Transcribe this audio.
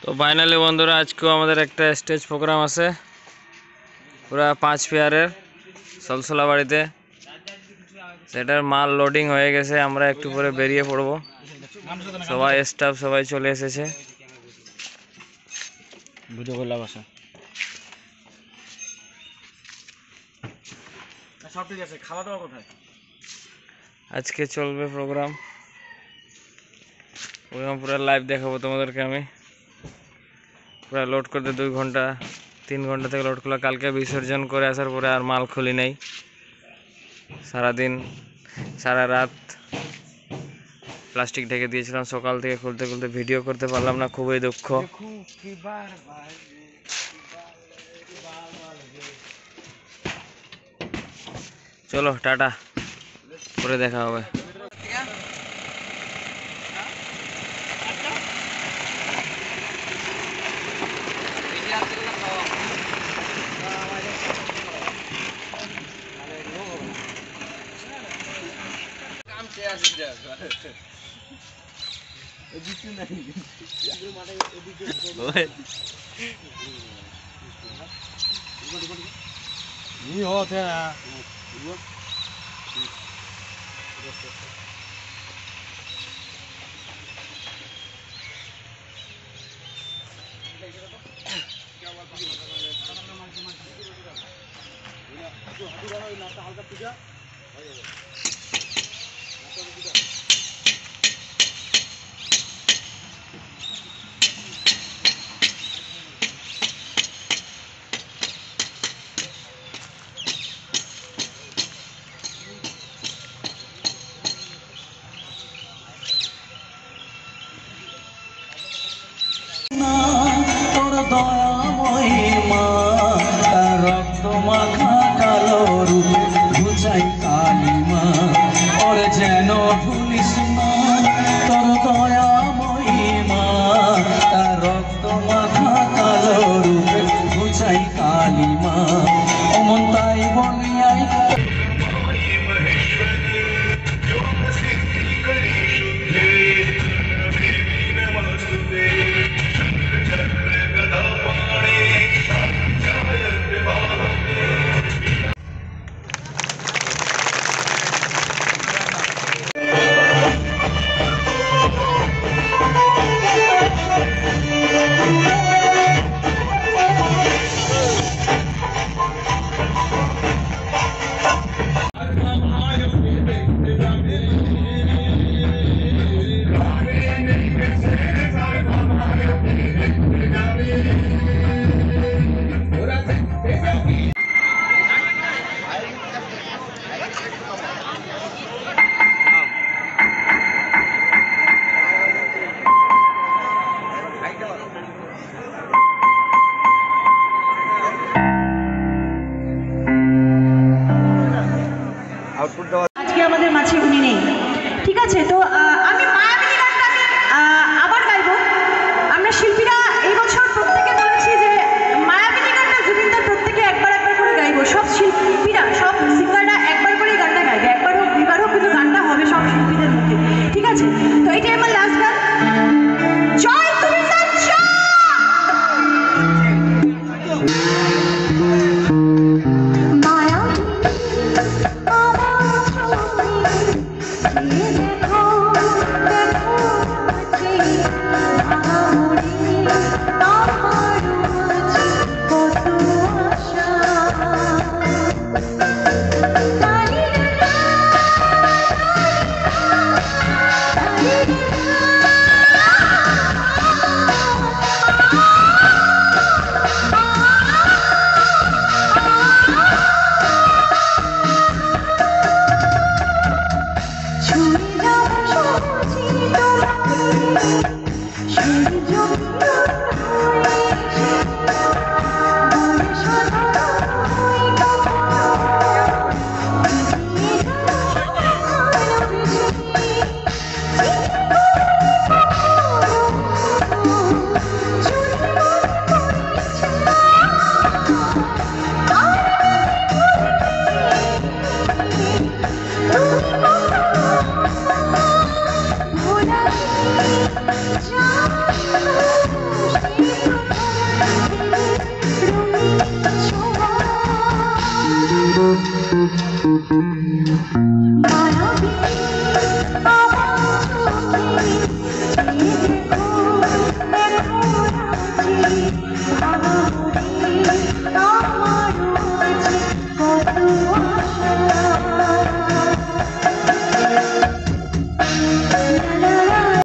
তো ফাইনালি বন্ধুরা আজকেও আমাদের একটা স্টেজ প্রোগ্রাম আছে পুরা 5 পেয়ারের সলসলা বাড়িতে। সেটার মাল লোডিং হয়ে গেছে, আমরা একটু পরে বেরিয়ে পড়ব। সবাই স্টাফ সবাই চলে এসেছে। ভিডিও করলাম আসা সব ঠিক আছে। খাওয়া দাওয়া কোথায়? আজকে চলবে প্রোগ্রাম পুরো লাইভ দেখাবো তোমাদেরকে। আমি পুরো লোড করতে 2 ঘন্টা 3 ঘন্টা থেকে লোড করলাম। কালকে বিসর্জন করে আসার পরে আর মাল খুলি নাই, সারাদিন সারা রাত প্লাস্টিক ঢেকে দিয়েছিলাম। সকাল থেকে খুলতে খুলতে ভিডিও করতে পারলাম না, খুবই দুঃখ। চলো টাটা, পরে দেখা হবে। দয়াময়ী মা রক্ত মাখা কালো রূপে ঘুচাই কালী মা, ওর যেন ভুলিস না তোর দয়াময়ী মা রক্ত মাখা কালো রূপে ঘুচাই কালী মা। অমন তাই বলিয়াই আজকে আমাদের মাঝে উনি নেই, ঠিক আছে। তো আমি মায়াবিনী গানটা আবার গাইবো। আমরা শিল্পীরা এই বছর প্রত্যেকে বলেছি যে মায়াবিনী গানটা জুবিনদার প্রত্যেকে একবার একবার করে গাইবো। সব শিল্পীরা সব সিঙ্গাররা একবার করে গানটা গাইবে, একবার হোক 2বার হোক, কিন্তু গানটা হবে সব শিল্পীদের মুখে, ঠিক আছে। তো এটাই আমার লাস্ট গান। জয় জুবিনদার জয়। ভোলা